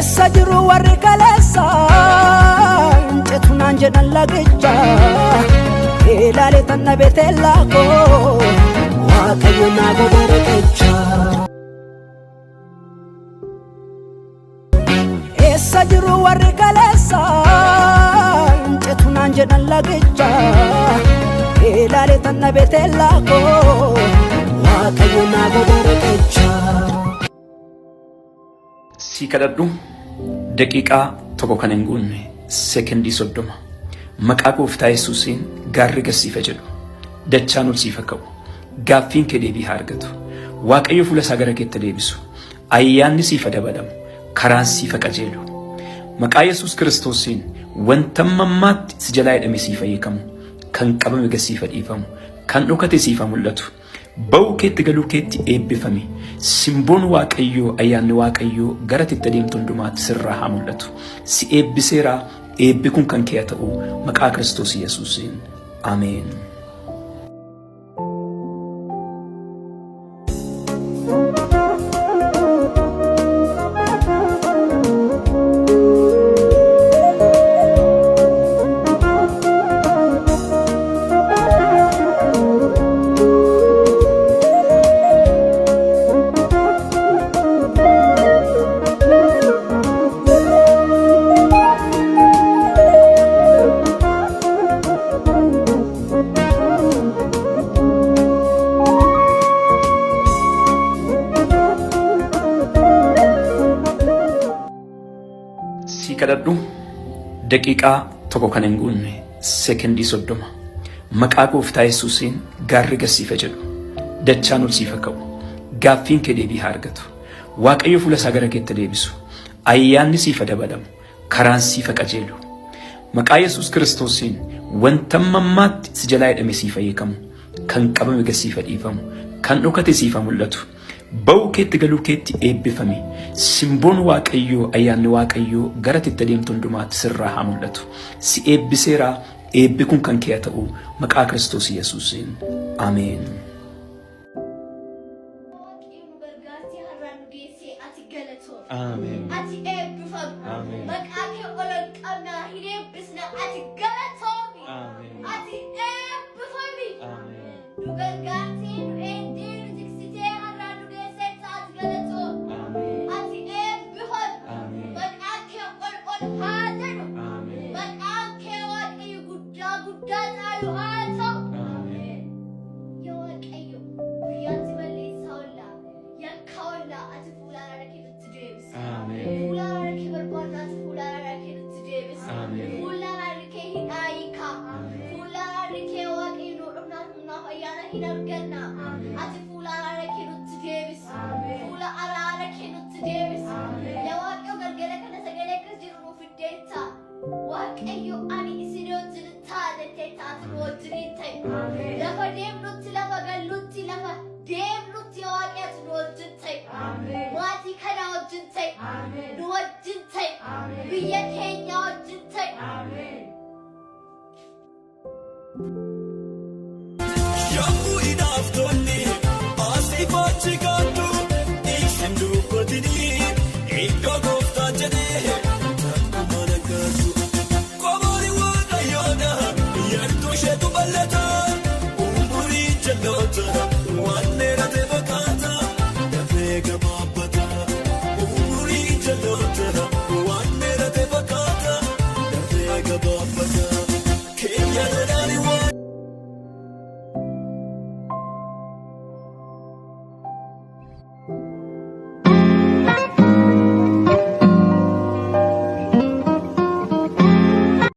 Sajuru warri kalesa Encetunan jedhan lagicha Ilaale tanna beetella ko Waaqayyo na godarecha Sajuru warri kalesa Encetunan jedhan lagicha Ilaale tanna beetella ko Waaqayyo na godarecha Sikadaddu daqiiqaa tokko kan hin guunne sekendii 30 maqaa gooftaa Yesuusiin gaarri gasiifa jedhu dachaan ol siifa ka'u gaaffiin kee deebii haa argatu Waaqayyo fuula isaa gara keetti deebisu ayyaanni siifa dabalamu karaan siifa qajeelu maqaa Yesuus Kiristoosiin wanta mammaatti si jalaa hidhame siifa hiikamu kan qabame gasiifa dhiifamu kan dhokate siifa mul'atu ba'uu keetti galuu keetti eebbifame simboon Waaqayyoo ayyaanni Waaqayyoo gara titti deemtu hundumaatti sirraa haa mul'atu si eebbiseera eebbi kun kan kee ta'u maqaa Kiristoos Yesuusiin ameen. Sikadaddu daqiiqaa tokko kan hin guunne sekendii 30 maqaa gooftaa Yesuusiin gaarri gasiifa jedhu dachaan ol siifa ka'u gaaffiin kee deebii haa argatu Waaqayyo fuula isaa gara keetti deebisu ayyaanni siifa dabalamu karaan siifa qajeelu maqaa Yesuus Kiristoosiin wanta mammaatti si jalaa hidhame siifa hiikamu kan qabame gasiifa dhiifamu kan dhokate siifa mul'atu ba'uu keetti galuu keetti eebbifame simboon Waaqayyoo ayyaanni Waaqayyoo gara titti deemtu hundumaatti sirraa haa mul'atu si eebbiseera eebbi kun kan kee ta'u maqaa Kiristoos Yesuusiin ameen. Amen.